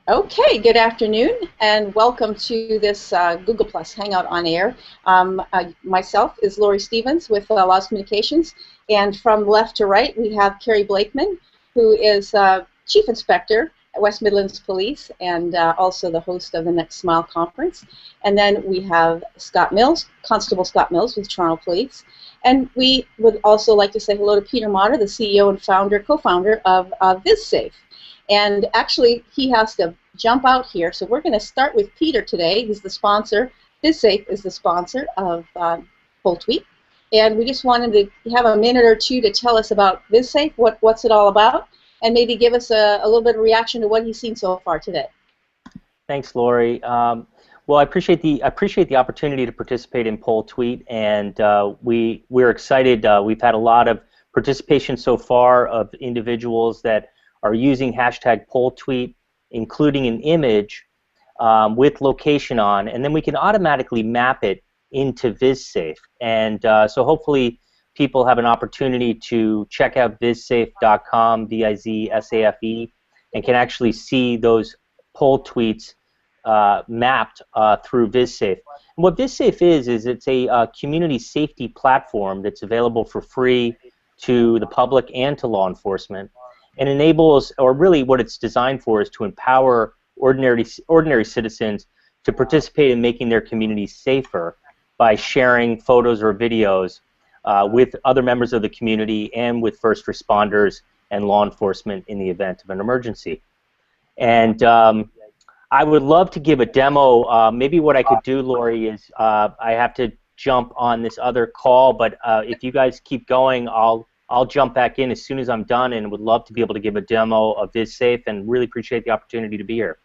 Okay, good afternoon and welcome to this Google Plus Hangout on Air. Myself is Lauri Stevens with Laws Communications, and from left to right we have Kerry Blakeman, who is Chief Inspector at West Midlands Police and also the host of the Next Smile Conference. And then we have Scott Mills, Constable Scott Mills with Toronto Police. And we would also like to say hello to Peter Motter, the CEO and co-founder of VizSafe. And actually, he has to jump out here, so we're going to start with Peter today. He's the sponsor. VizSafe is the sponsor of Poltwt. And we just wanted to have a minute or two to tell us about VizSafe, what's it all about, and maybe give us a little bit of reaction to what he's seen so far today. Thanks, Lauri. Well, I appreciate the opportunity to participate in Poltwt, and we're excited. We've had a lot of participation so far of individuals that are using hashtag Poltwt, including an image with location on, and then we can automatically map it into VizSafe. And so hopefully people have an opportunity to check out vizsafe.com, V-I-Z-S-A-F-E, and can actually see those Poltwts mapped through VizSafe. And what VizSafe is it's a community safety platform that's available for free to the public and to law enforcement, and enables, or really what it's designed for, is to empower ordinary citizens to participate in making their communities safer by sharing photos or videos with other members of the community and with first responders and law enforcement in the event of an emergency. And I would love to give a demo. Maybe what I could do, Lauri, is I have to jump on this other call, but if you guys keep going, I'll jump back in as soon as I'm done, and would love to be able to give a demo of VizSafe, and really appreciate the opportunity to be here.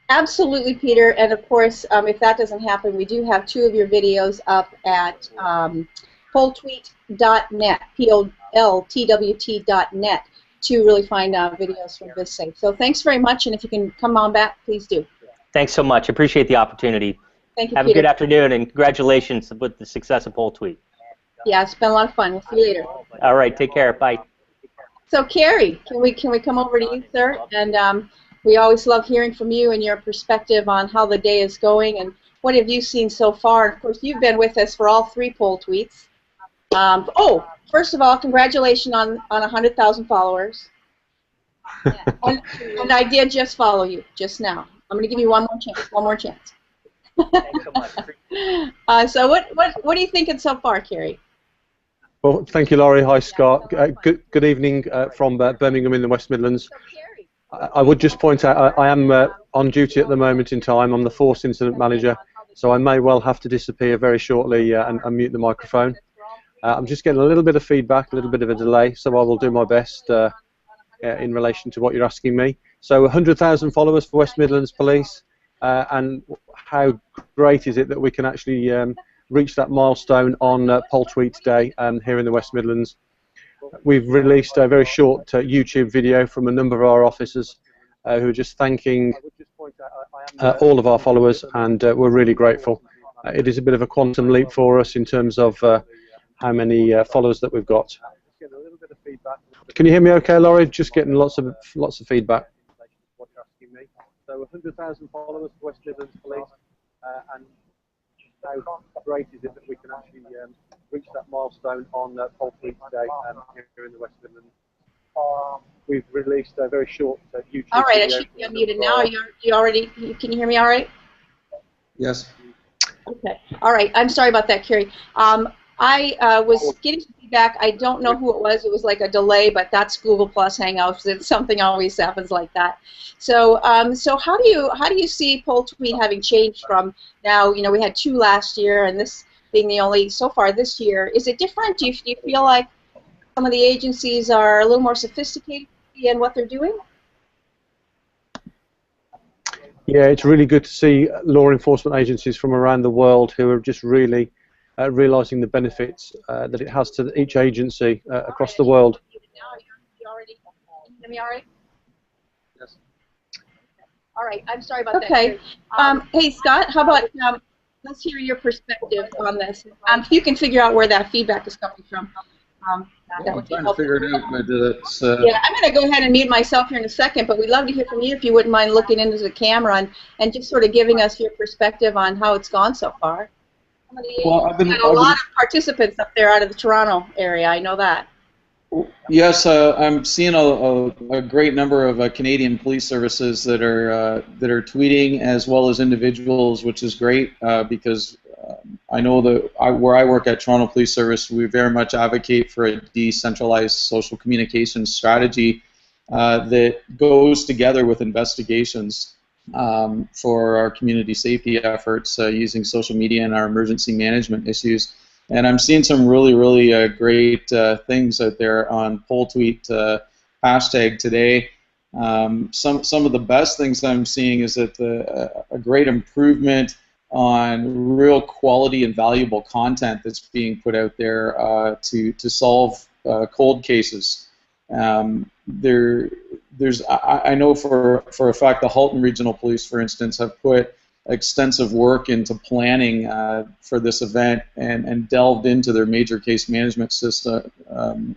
Absolutely, Peter. And of course, if that doesn't happen, we do have two of your videos up at poltwt.net, P-O-L-T-W-T.net, to really find videos from VizSafe. So thanks very much, and if you can come on back, please do. Thanks so much. Appreciate the opportunity. Thank you, Have Peter. a good afternoon, and congratulations with the success of Poltwt. Yeah, it's been a lot of fun. We'll see you later. All right, take care. Bye. So, Kerry, can we come over to you, sir? And we always love hearing from you and your perspective on how the day is going and what have you seen so far. Of course, you've been with us for all three Poltwts. Oh, first of all, congratulations on 100,000 followers. and I did just follow you just now. I'm going to give you one more chance. Thanks so much. So what are you thinking so far, Kerry? Well, thank you, Lauri. Hi, Scott. Good evening from Birmingham in the West Midlands. I would just point out I am on duty at the moment in time. I'm the Force Incident Manager, so I may well have to disappear very shortly and mute the microphone. I'm just getting a little bit of feedback, a little bit of a delay, so I will do my best in relation to what you're asking me. So 100,000 followers for West Midlands Police, and how great is it that we can actually reach that milestone on Poltwt Day here in the West Midlands. We've released a very short YouTube video from a number of our officers who are just thanking all of our followers, and we're really grateful. It is a bit of a quantum leap for us in terms of how many followers that we've got. Can you hear me okay, Lauri? Just getting lots of feedback. So 100,000 followers for West Midlands Police, and how great is it that we can actually reach that milestone on Poltwt Day here in the West Midlands. We've released a very short YouTube all right, video. I should be unmuted now. Can you hear me all right? Yes. Okay. All right. I'm sorry about that, Kerry. I was getting some feedback. I don't know who it was. It was like a delay, but that's Google Plus Hangouts. It's something always happens like that. So, so how do you see Poltwt having changed from now? You know, we had 2 last year, and this being the only so far this year. Is it different? Do you feel like some of the agencies are a little more sophisticated in what they're doing? Yeah, it's really good to see law enforcement agencies from around the world who are just really realising the benefits that it has to each agency across the world. Can you hear me all right? Yes. All right, I'm sorry about that. Okay. Hey, Scott, how about let's hear your perspective on this. If you can figure out where that feedback is coming from. That I'm would be trying to helpful. figure it out, but it's. Yeah, I'm going to go ahead and mute myself here in a second, but we'd love to hear from you if you wouldn't mind looking into the camera and just sort of giving us your perspective on how it's gone so far. Well, I've We've been. got a lot of participants up there out of the Toronto area, I know that. Yes, I'm seeing a great number of Canadian police services that are tweeting as well as individuals, which is great because I know that where I work at Toronto Police Service, we very much advocate for a decentralized social communication strategy that goes together with investigations for our community safety efforts using social media and our emergency management issues. And I'm seeing some really great things out there on Poltwt hashtag today. Some of the best things I'm seeing is that a great improvement on real quality and valuable content that's being put out there to solve cold cases. I know for a fact the Halton Regional Police, for instance, have put extensive work into planning for this event and delved into their major case management system,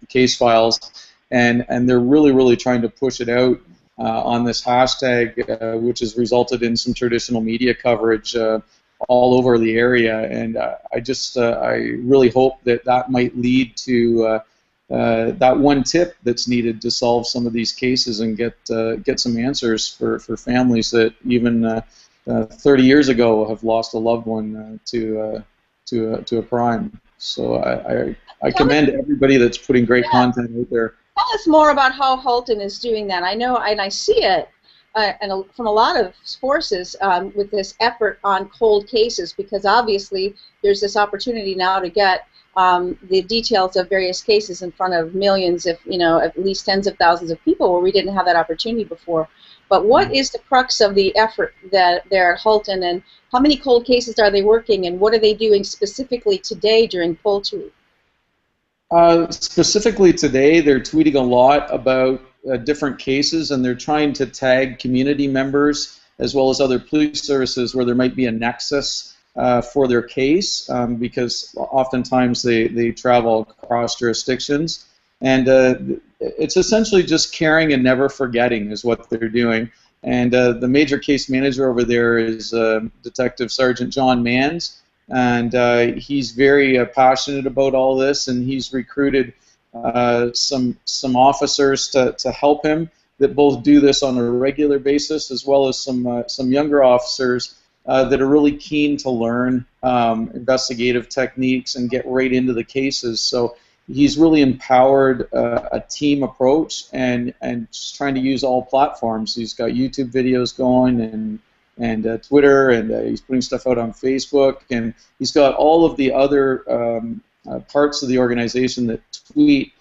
case files, and they're really trying to push it out on this hashtag, which has resulted in some traditional media coverage all over the area. And I really hope that might lead to that one tip that's needed to solve some of these cases and get some answers for families that even 30 years ago have lost a loved one to a crime. So I commend everybody that's putting great content out there. Tell us more about how Halton is doing that. I know, and I see it from a lot of forces with this effort on cold cases, because obviously there's this opportunity now to get the details of various cases in front of millions, if at least tens of thousands of people, where we didn't have that opportunity before. But what is the crux of the effort that they're at Halton, and how many cold cases are they working, and what are they doing specifically today during Poltwt? Specifically today, they're tweeting a lot about different cases, and they're trying to tag community members as well as other police services where there might be a nexus for their case, because oftentimes they travel across jurisdictions. And it's essentially just caring and never forgetting is what they're doing. And the major case manager over there is Detective Sergeant John Manns, and he's very passionate about all this, and he's recruited some officers to help him that both do this on a regular basis, as well as some younger officers that are really keen to learn investigative techniques and get right into the cases. So he's really empowered a team approach and just trying to use all platforms. He's got YouTube videos going and Twitter, and he's putting stuff out on Facebook, and he's got all of the other parts of the organization that tweet,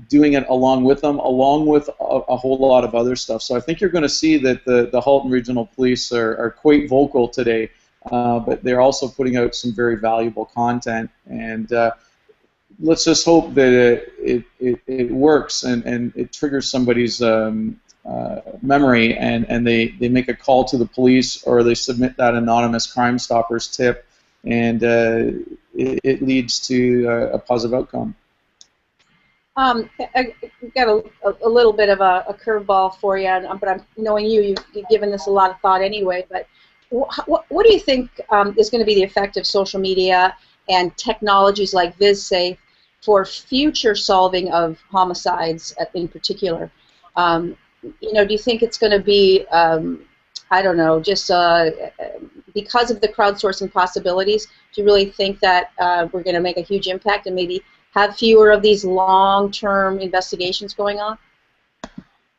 doing it along with them, along with a whole lot of other stuff. So I think you're going to see that the Halton Regional Police are quite vocal today, but they're also putting out some very valuable content, and let's just hope that it works and it triggers somebody's memory, and they make a call to the police, or they submit that anonymous Crime Stoppers tip, and it leads to a positive outcome. I've got a little bit of a curveball for you, but I'm knowing you've given this a lot of thought anyway. But what do you think is going to be the effect of social media and technologies like VisSafe for future solving of homicides in particular? Do you think it's going to be, I don't know, just because of the crowdsourcing possibilities? Do you really think that we're going to make a huge impact and maybe have fewer of these long-term investigations going on?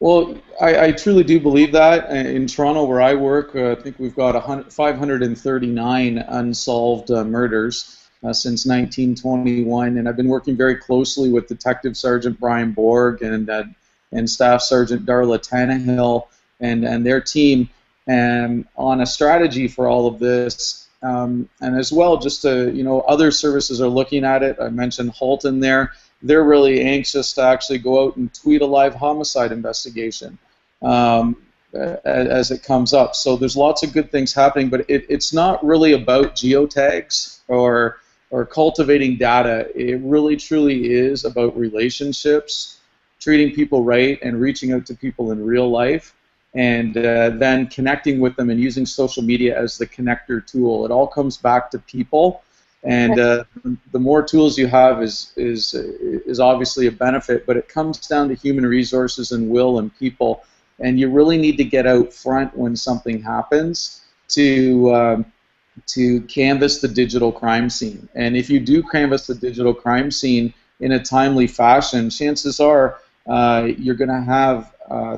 Well, I truly do believe that. In Toronto, where I work, I think we've got 539 unsolved murders since 1921, and I've been working very closely with Detective Sergeant Brian Borg and Staff Sergeant Darla Tannehill and their team, and on a strategy for all of this. And as well, just other services are looking at it. I mentioned Halton there. They're really anxious to actually go out and tweet a live homicide investigation as it comes up. So there's lots of good things happening, but it's not really about geotags or or cultivating data, it really truly is about relationships, treating people right, and reaching out to people in real life, and then connecting with them and using social media as the connector tool. It all comes back to people, and the more tools you have is obviously a benefit, but it comes down to human resources and will and people, and you really need to get out front when something happens to canvass the digital crime scene. And if you do canvass the digital crime scene in a timely fashion, chances are you're going to have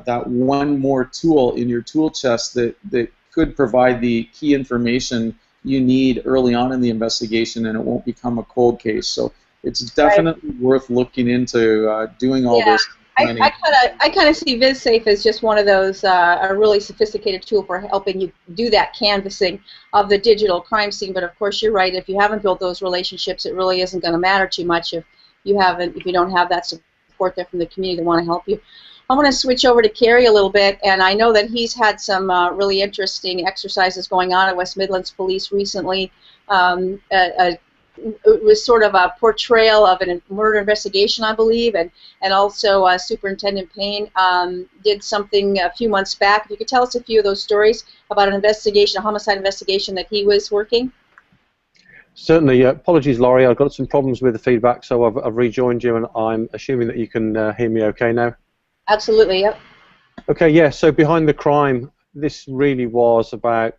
that one more tool in your tool chest that could provide the key information you need early on in the investigation, and it won't become a cold case. So it's definitely worth looking into doing all this. I kind of see VizSafe as just one of those a really sophisticated tool for helping you do that canvassing of the digital crime scene. But of course, you're right. If you haven't built those relationships, it really isn't going to matter too much if you don't have that support there from the community that want to help you. I want to switch over to Kerry a little bit, and I know that he's had some really interesting exercises going on at West Midlands Police recently. It was sort of a portrayal of a murder investigation, I believe, and also Superintendent Payne did something a few months back. If you could tell us a few of those stories about an investigation, a homicide investigation that he was working. Certainly. Apologies, Lauri. I've got some problems with the feedback, so I've rejoined you, and I'm assuming that you can hear me okay now. Absolutely, yep. Okay, yeah, so Behind the Crime, this really was about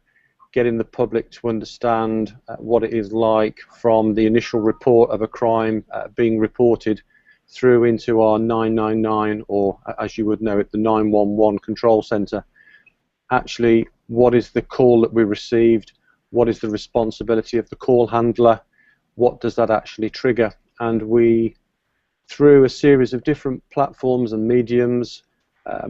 getting the public to understand what it is like from the initial report of a crime being reported through into our 999, or as you would know it, the 911 control centre. Actually, what is the call that we received? What is the responsibility of the call handler? What does that actually trigger? And we, through a series of different platforms and mediums,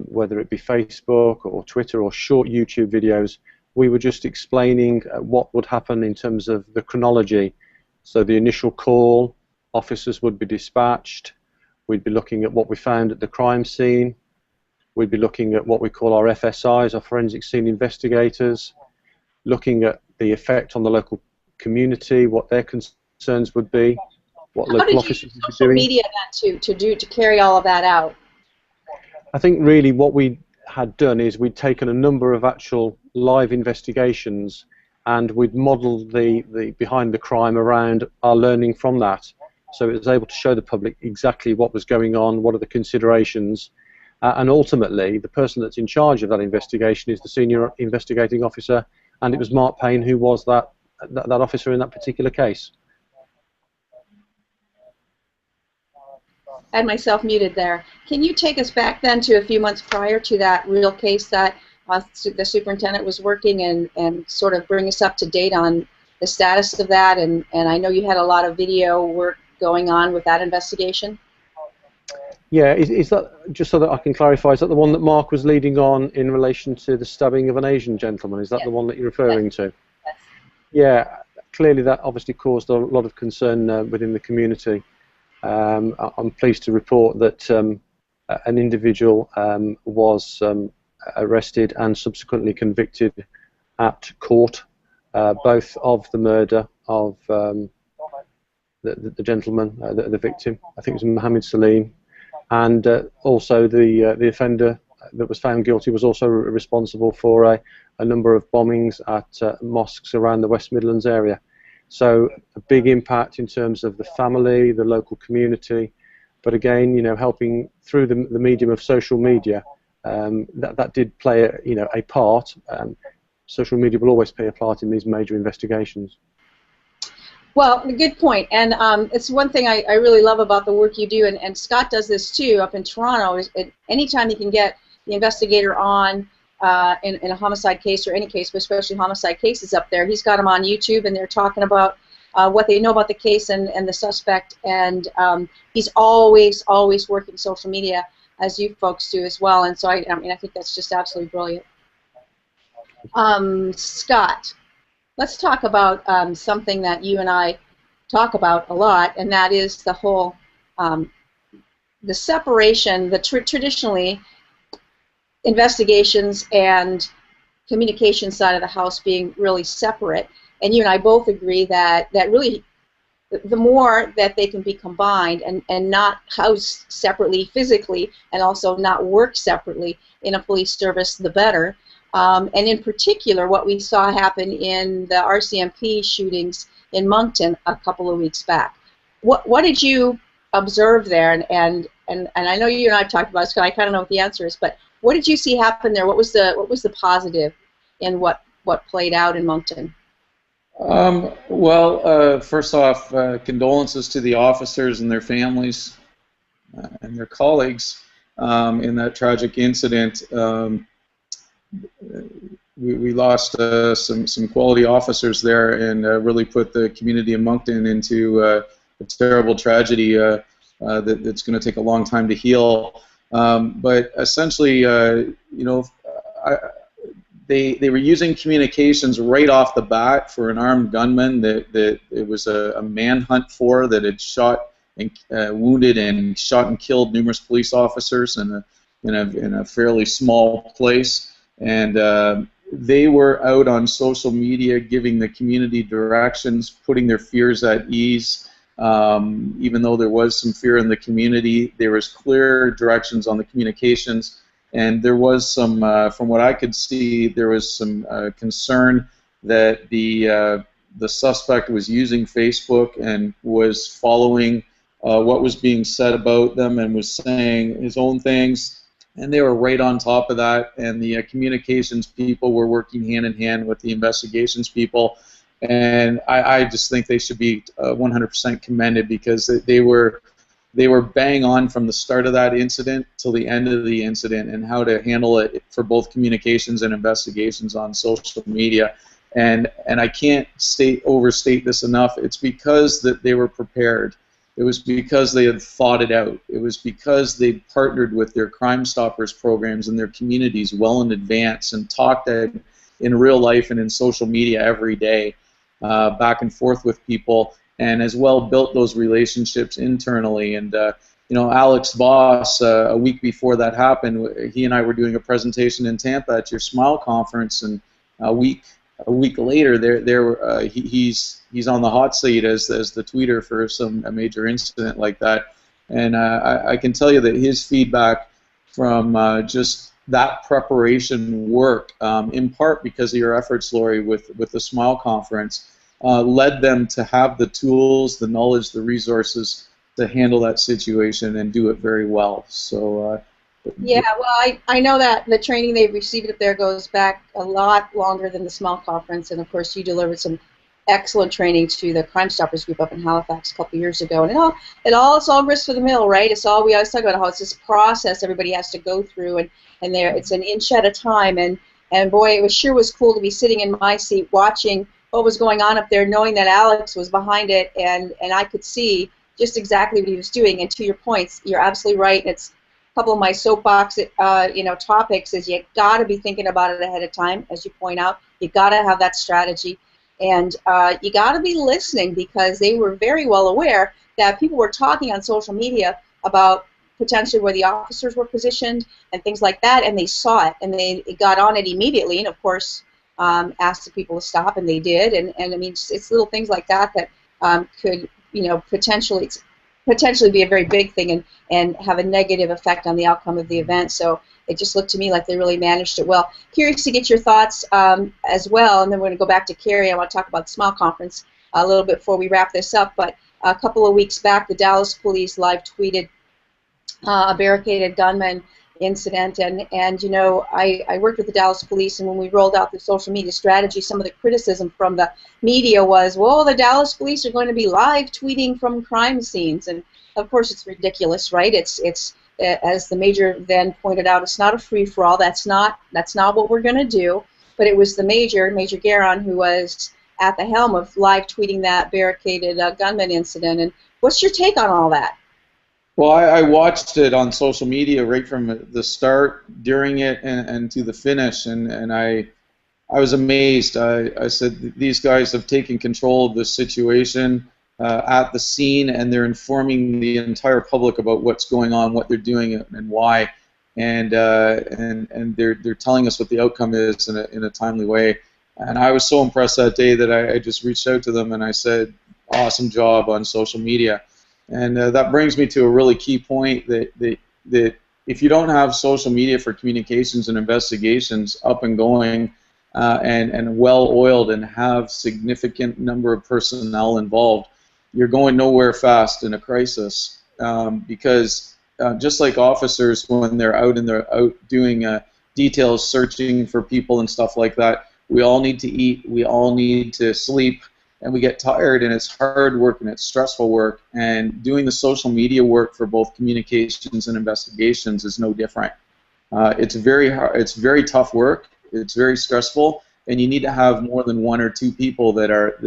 whether it be Facebook or Twitter or short YouTube videos, we were just explaining what would happen in terms of the chronology. So the initial call, officers would be dispatched, we'd be looking at what we found at the crime scene, we'd be looking at what we call our FSIs, our forensic scene investigators, looking at the effect on the local community, what their concerns would be, what local officers would be doing. Social media then to carry all of that out? I think really what we had done is we'd taken a number of actual live investigations and we'd modelled the behind the crime around our learning from that. So it was able to show the public exactly what was going on, what are the considerations, and ultimately the person that's in charge of that investigation is the senior investigating officer, and it was Mark Payne who was that officer in that particular case. I had myself muted there. Can you take us back then to a few months prior to that real case that the superintendent was working, and sort of bring us up to date on the status of that? And I know you had a lot of video work going on with that investigation. Yeah, is that, just so that I can clarify, is that the one that Mark was leading on in relation to the stabbing of an Asian gentleman? Is that the one that you're referring to? Yes. Yeah, clearly that obviously caused a lot of concern within the community. I'm pleased to report that an individual was arrested and subsequently convicted at court, both of the murder of the gentleman, the victim, I think it was Mohammed Salim, and also the offender that was found guilty was also responsible for a number of bombings at mosques around the West Midlands area. So a big impact in terms of the family, the local community, but again, you know, helping through the medium of social media, that did play a part. Social media will always play a part in these major investigations. Well, a good point, and it's one thing I really love about the work you do, and Scott does this too up in Toronto. Is anytime you can get the investigator on in a homicide case or any case, but especially homicide cases up there, he's got them on YouTube, and they're talking about what they know about the case and the suspect, and he's always working social media, as you folks do as well. And so I mean, I think that's just absolutely brilliant. Scott, let's talk about something that you and I talk about a lot, and that is the whole the separation, traditionally investigations and communication side of the house being really separate. And you and I both agree that really the more that they can be combined and not housed separately physically, and also not work separately in a police service, the better. And in particular, what we saw happen in the RCMP shootings in Moncton a couple of weeks back. What did you observe there? And I know you and I talked about it, so I kind of know what the answer is. But what did you see happen there? What was the positive in what played out in Moncton? Well, first off, condolences to the officers and their families and their colleagues in that tragic incident. We lost some quality officers there, and really put the community of Moncton into a terrible tragedy that's going to take a long time to heal. But essentially, you know, they were using communications right off the bat for an armed gunman that it was a manhunt for, that had shot and wounded and shot and killed numerous police officers in a fairly small place. And they were out on social media giving the community directions, putting their fears at ease. Even though there was some fear in the community, there was clear directions on the communications. And there was some, from what I could see, there was some concern that the suspect was using Facebook and was following what was being said about them and was saying his own things. And they were right on top of that. And the communications people were working hand in hand with the investigations people. And I just think they should be 100% commended, because they were bang on from the start of that incident till the end of the incident, and how to handle it for both communications and investigations on social media. And I can't overstate this enough. It's because that they were prepared. It was because they had thought it out. It was because they partnered with their Crime Stoppers programs in their communities well in advance, and talked in real life and in social media every day, back and forth with people, and as well built those relationships internally. And you know, Alex Voss, a week before that happened, he and I were doing a presentation in Tampa at your Smile conference, and a week later, he's on the hot seat as the tweeter for a major incident like that. And I can tell you that his feedback from just that preparation work, in part because of your efforts, Lauri, with the Smile conference, led them to have the tools, the knowledge, the resources to handle that situation and do it very well. So. Yeah, well, I know that the training they've received up there goes back a lot longer than the Small Conference, and of course you delivered some excellent training to the Crime Stoppers group up in Halifax a couple of years ago, and it's all grist for the mill, right? It's all, we always talk about how it's this process everybody has to go through, and it's an inch at a time, and boy, it sure was cool to be sitting in my seat watching what was going on up there, knowing that Alex was behind it, and I could see just exactly what he was doing. And to your points, you're absolutely right. It's couple of my soapbox, topics is you got to be thinking about it ahead of time, as you point out. You got to have that strategy, and you got to be listening, because they were very well aware that people were talking on social media about potentially where the officers were positioned and things like that, and they saw it, and they got on it immediately, and of course asked the people to stop, and they did, and I mean, it's little things like that could potentially be a very big thing and have a negative effect on the outcome of the event. So it just looked to me like they really managed it well. Curious to get your thoughts as well, and then we're going to go back to Kerry. I want to talk about the Smile Conference a little bit before we wrap this up. But a couple of weeks back, the Dallas police live tweeted a barricaded gunman incident, and you know, I worked with the Dallas police, and when we rolled out the social media strategy, some of the criticism from the media was, well, the Dallas police are going to be live tweeting from crime scenes, and of course it's ridiculous, right? It's as the major then pointed out, it's not a free-for-all. That's not what we're going to do. But it was the Major Garon, who was at the helm of live tweeting that barricaded gunman incident. And what's your take on all that? Well, I watched it on social media right from the start, during it, and to the finish, and I was amazed. I said, these guys have taken control of the situation at the scene, and they're informing the entire public about what's going on, what they're doing, and why, and they're telling us what the outcome is in a timely way. And I was so impressed that day that I just reached out to them and I said, awesome job on social media. And that brings me to a really key point that if you don't have social media for communications and investigations up and going and well-oiled and have significant number of personnel involved, you're going nowhere fast in a crisis, because just like officers when they're out doing details, searching for people and stuff like that, we all need to eat, we all need to sleep, and we get tired, and it's hard work and it's stressful work, and doing the social media work for both communications and investigations is no different. It's very hard, it's very tough work, it's very stressful, and you need to have more than 1 or 2 people that are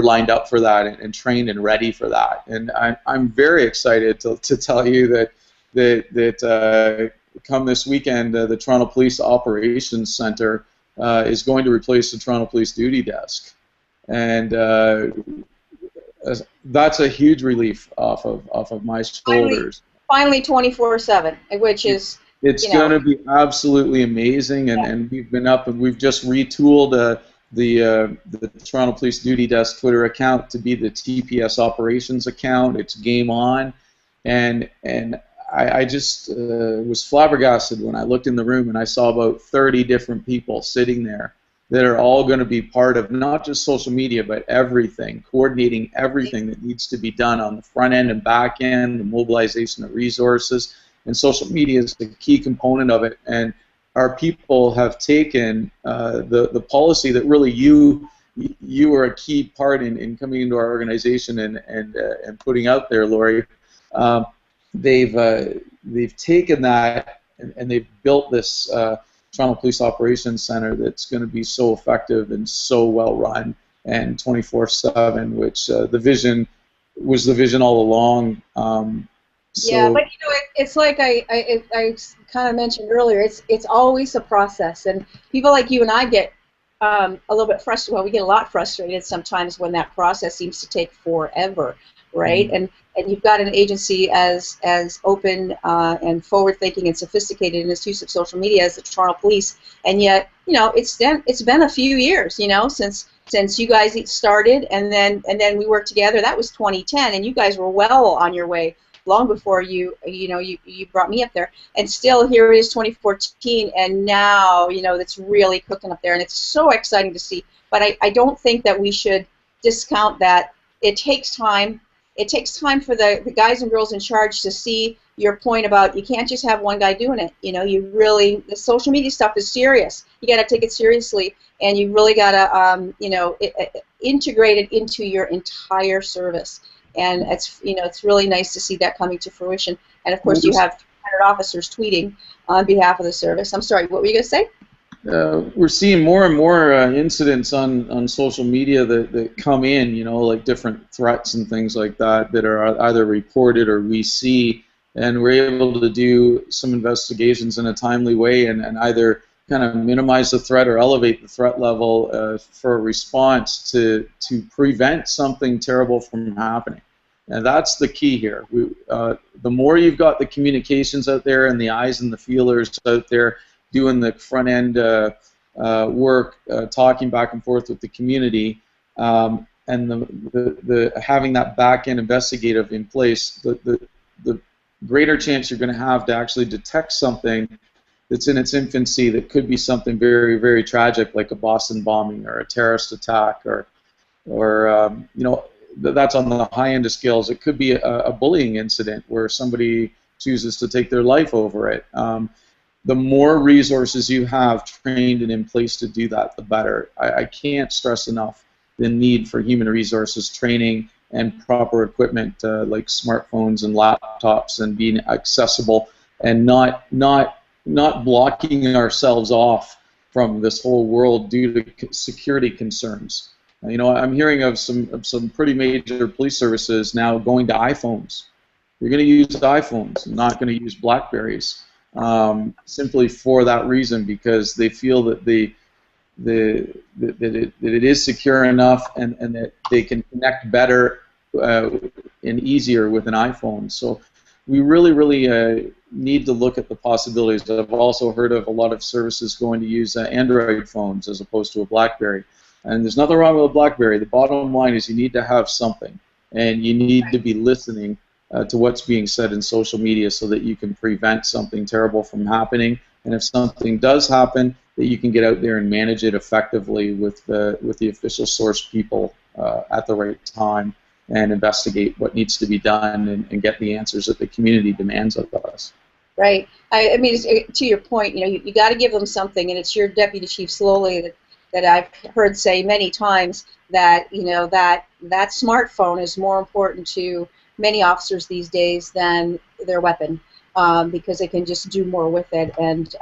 lined up for that and trained and ready for that. And I'm very excited to tell you that come this weekend, the Toronto Police Operations Centre is going to replace the Toronto Police Duty Desk, and that's a huge relief off of my shoulders. Finally 24/7, which is it's going to be absolutely amazing, and we've been up and we've just retooled the Toronto Police Duty Desk Twitter account to be the TPS Operations account. It's game on, and I just was flabbergasted when I looked in the room and I saw about 30 different people sitting there that are all going to be part of not just social media but everything, coordinating everything that needs to be done on the front end and back end, the mobilization of resources, and social media is a key component of it. And our people have taken the policy that really you are a key part in coming into our organization and putting out there, Lauri. They've taken that and they've built this Toronto Police Operations Center that's going to be so effective and so well run and 24/7, which the vision was the vision all along. Yeah, but you know, it's like I kind of mentioned earlier. It's always a process, and people like you and I get a little bit frustrated. Well, we get a lot frustrated sometimes when that process seems to take forever, right? Mm-hmm. And you've got an agency as open and forward-thinking and sophisticated in its use of social media as the Toronto Police, and yet, you know, it's been a few years, you know, since you guys started, and then we worked together. That was 2010, and you guys were well on your way long before you brought me up there, and still here it is 2014, and now, you know, it's really cooking up there, and it's so exciting to see. But I don't think that we should discount that. It takes time. It takes time for the guys and girls in charge to see your point about you can't just have one guy doing it. You know, the social media stuff is serious. You got to take it seriously, and you really got to, you know, integrate it into your entire service. And it's, you know, it's really nice to see that coming to fruition. And of course, you have 300 officers tweeting on behalf of the service. I'm sorry, what were you going to say? We're seeing more and more incidents on social media that come in, you know, like different threats and things like that are either reported or we see, and we're able to do some investigations in a timely way and either kind of minimize the threat or elevate the threat level for a response to prevent something terrible from happening. And that's the key here. The more you've got the communications out there and the eyes and the feelers out there doing the front end work, talking back and forth with the community, and the having that back end investigative in place, the greater chance you're going to have to actually detect something that's in its infancy that could be something very, very tragic, like a Boston bombing or a terrorist attack, or you know, that's on the high end of scales. It could be a bullying incident where somebody chooses to take their life over it. The more resources you have trained and in place to do that, the better. I can't stress enough the need for human resources training and proper equipment like smartphones and laptops, and being accessible and not blocking ourselves off from this whole world due to security concerns. You know, I'm hearing of some pretty major police services now going to iPhones. You're going to use iPhones, not going to use Blackberries, simply for that reason, because they feel that that it is secure enough and that they can connect better and easier with an iPhone. So we really need to look at the possibilities. I've also heard of a lot of services going to use Android phones as opposed to a BlackBerry. And there's nothing wrong with a BlackBerry. The bottom line is you need to have something, and you need to be listening to what's being said in social media so that you can prevent something terrible from happening. And if something does happen, that you can get out there and manage it effectively with the official source people at the right time and investigate what needs to be done and get the answers that the community demands of us. Right. I mean, to your point, you got to give them something, and it's your Deputy Chief Slowly that I've heard say many times that that smartphone is more important to many officers these days than their weapon, because they can just do more with it, and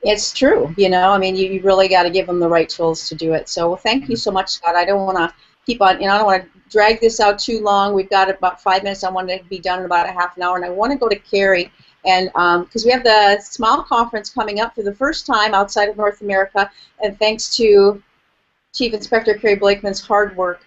it's true. I mean, you really got to give them the right tools to do it. So, well, thank you so much, Scott. I don't want to keep on, I don't want to drag this out too long. We've got about 5 minutes. I want it to be done in about a half an hour, and I want to go to Kerry. And because we have the SMILE conference coming up for the first time outside of North America, and thanks to Chief Inspector Kerry Blakeman's hard work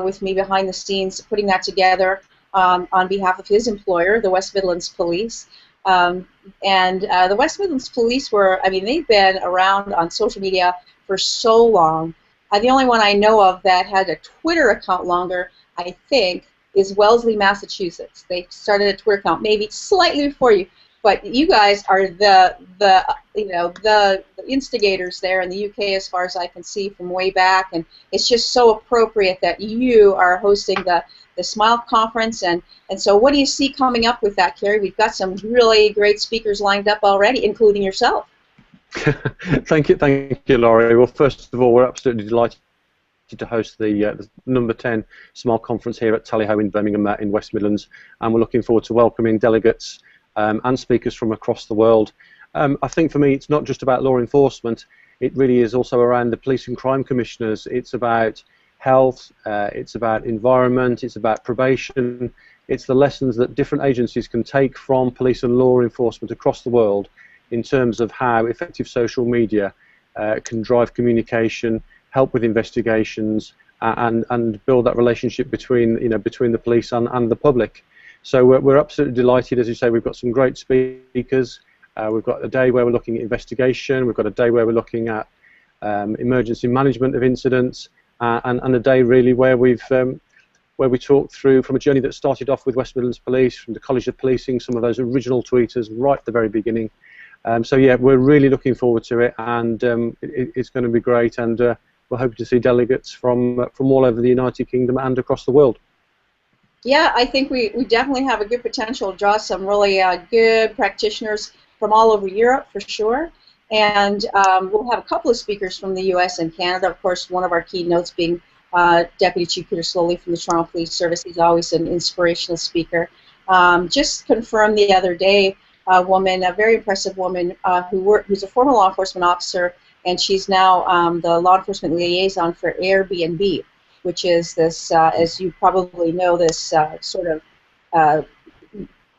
with me behind the scenes, putting that together on behalf of his employer, the West Midlands Police. And the West Midlands Police they've been around on social media for so long. The only one I know of that had a Twitter account longer, I think, is Wellesley, Massachusetts. They started a Twitter account maybe slightly before you, but you guys are the instigators there in the UK, as far as I can see from way back, and it's just so appropriate that you are hosting the SMILE conference. And so what do you see coming up with that, Kerry? We've got some really great speakers lined up already, including yourself. Thank you, Lauri. Well, first of all, we're absolutely delighted to host the number 10 SMILE conference here at Tally Ho in Birmingham in West Midlands, and we're looking forward to welcoming delegates and speakers from across the world. I think for me, it's not just about law enforcement. It really is also around the police and crime commissioners. It's about health, it's about environment, it's about probation. It's the lessons that different agencies can take from police and law enforcement across the world in terms of how effective social media can drive communication, help with investigations, and build that relationship between the police and the public. So we're absolutely delighted. As you say, we've got some great speakers. We've got a day where we're looking at investigation. We've got a day where we're looking at emergency management of incidents, and a day really where we talk through from a journey that started off with West Midlands Police, from the College of Policing, some of those original tweeters right at the very beginning. So yeah, we're really looking forward to it, and it's going to be great, and we're hoping to see delegates from all over the United Kingdom and across the world. Yeah, I think we definitely have a good potential to draw some really good practitioners from all over Europe for sure, and we'll have a couple of speakers from the US and Canada. Of course, one of our keynotes being Deputy Chief Peter Slowly from the Toronto Police Service. He's always an inspirational speaker. Just confirmed the other day, a very impressive woman who's a former law enforcement officer, and she's now the law enforcement liaison for Airbnb, which is this, as you probably know, this sort of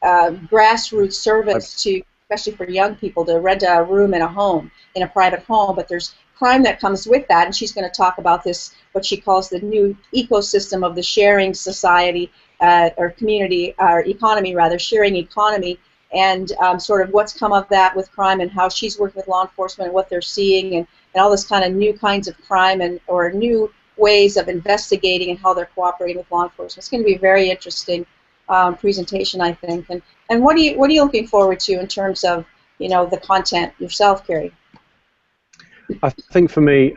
grassroots service to, especially for young people, to rent a room in a private home, but there's crime that comes with that, and she's going to talk about this, what she calls the new ecosystem of the sharing society, or community, or economy rather, sharing economy, and sort of what's come of that with crime, and how she's working with law enforcement and what they're seeing, and all this kind of new kinds of crime or new ways of investigating and how they're cooperating with law enforcement. It's going to be a very interesting presentation, I think. And what are you looking forward to in terms of the content yourself, Kerry? I think for me,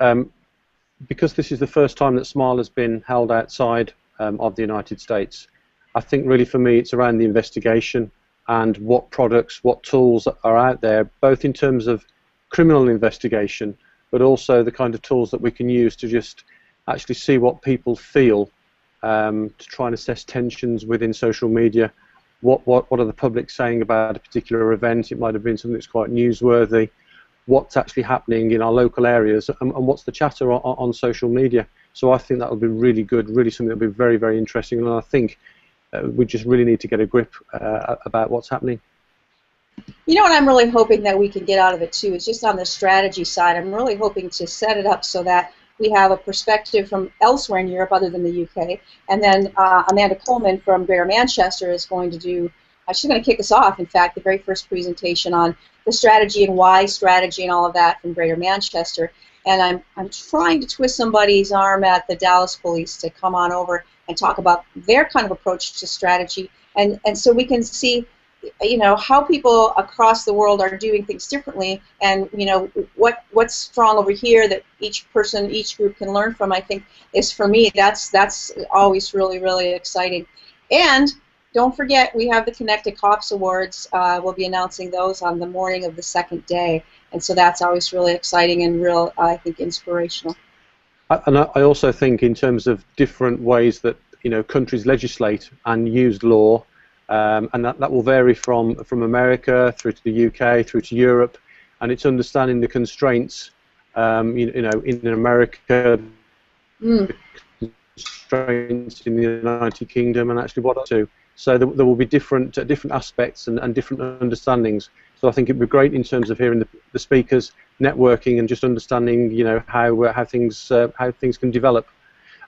because this is the first time that SMILE has been held outside of the United States, I think really for me it's around the investigation and what products, what tools are out there, both in terms of criminal investigation, but also the kind of tools that we can use to just actually see what people feel, to try and assess tensions within social media. What are the public saying about a particular event? It might have been something that's quite newsworthy. What's actually happening in our local areas, and what's the chatter on social media. So I think that will be really good, really something that will be very, very interesting, and I think we just really need to get a grip about what's happening. You know what I'm really hoping that we can get out of it too is just on the strategy side. I'm really hoping to set it up so that we have a perspective from elsewhere in Europe other than the UK, and then Amanda Coleman from Greater Manchester is going to do, she's going to kick us off, in fact, the very first presentation on the strategy and why strategy and all of that from Greater Manchester. and I'm trying to twist somebody's arm at the Dallas Police to come on over and talk about their kind of approach to strategy, and so we can see, you know, how people across the world are doing things differently, and you know what's strong over here that each person, each group can learn from. I think is, for me, that's always really exciting. And don't forget, we have the Connected Cops Awards. We'll be announcing those on the morning of the second day, and so that's always really exciting and real, I think, inspirational. And I also think in terms of different ways that, you know, countries legislate and use law, and that will vary from America through to the UK through to Europe, and it's understanding the constraints, you know, in America, constraints in the United Kingdom, and actually what to. So there will be different aspects and different understandings. So I think it'd be great in terms of hearing the speakers, networking, and just understanding, you know, how things can develop.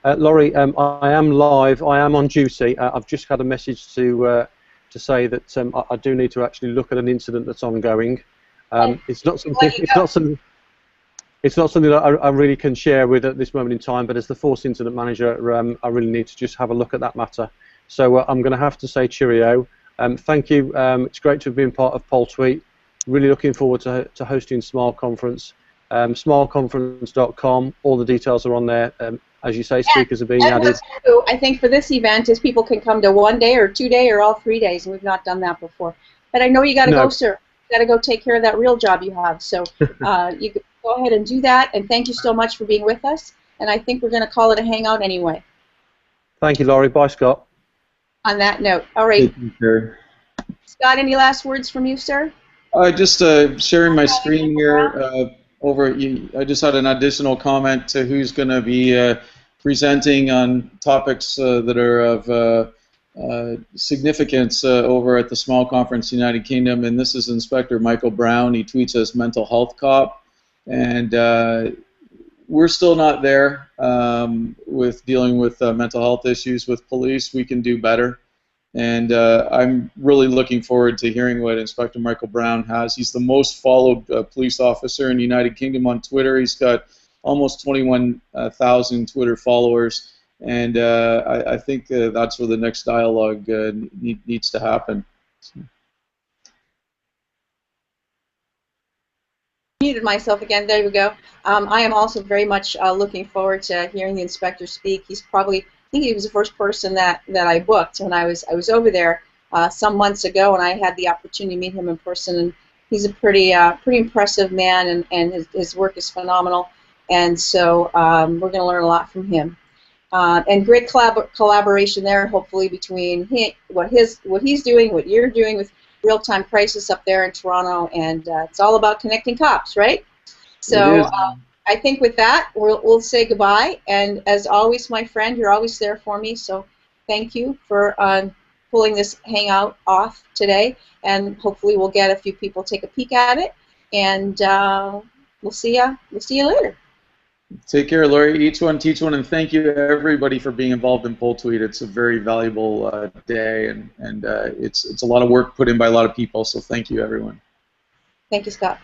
Lauri, I am live. I am on duty. I've just had a message to say that I do need to actually look at an incident that's ongoing. It's not something. It's not something that I really can share with at this moment in time. But as the Force Incident Manager, I really need to just have a look at that matter. So I'm going to have to say cheerio. Thank you. It's great to have been part of Poltwt. Really looking forward to hosting Smile Conference. Smileconference.com. All the details are on there. As you say, speakers are being added. I think for this event is people can come to 1 day or 2 day or all 3 days, and we've not done that before. But I know you got to go, sir. You got to go take care of that real job you have. So you can go ahead and do that. And thank you so much for being with us. And I think we're going to call it a hangout anyway. Thank you, Lauri. Bye, Scott. On that note, all right. Thank you, Scott, any last words from you, sir? Just sharing my screen here. I just had an additional comment to who's going to be presenting on topics that are of significance over at the Smile Conference United Kingdom, and this is Inspector Michael Brown. He tweets us mental health cop, and we're still not there with dealing with mental health issues with police. We can do better. And I'm really looking forward to hearing what Inspector Michael Brown has. He's the most followed police officer in the United Kingdom on Twitter. He's got almost 21,000 Twitter followers, and I think that's where the next dialogue needs to happen. So. Muted myself again. There we go. I am also very much looking forward to hearing the inspector speak. He's probably, I think he was the first person that I booked when I was over there some months ago, and I had the opportunity to meet him in person. And he's a pretty impressive man, and his work is phenomenal. And so we're going to learn a lot from him. And great collaboration there, hopefully, between what he's doing, what you're doing with real-time crisis up there in Toronto, and it's all about connecting cops, right? So I think with that, we'll say goodbye. And as always, my friend, you're always there for me. So thank you for pulling this hangout off today. And hopefully, we'll get a few people take a peek at it. And we'll see ya. We'll see you later. Take care, Lauri. Each one, teach one, and thank you everybody for being involved in Poltwt. It's a very valuable day, and it's a lot of work put in by a lot of people. So thank you, everyone. Thank you, Scott.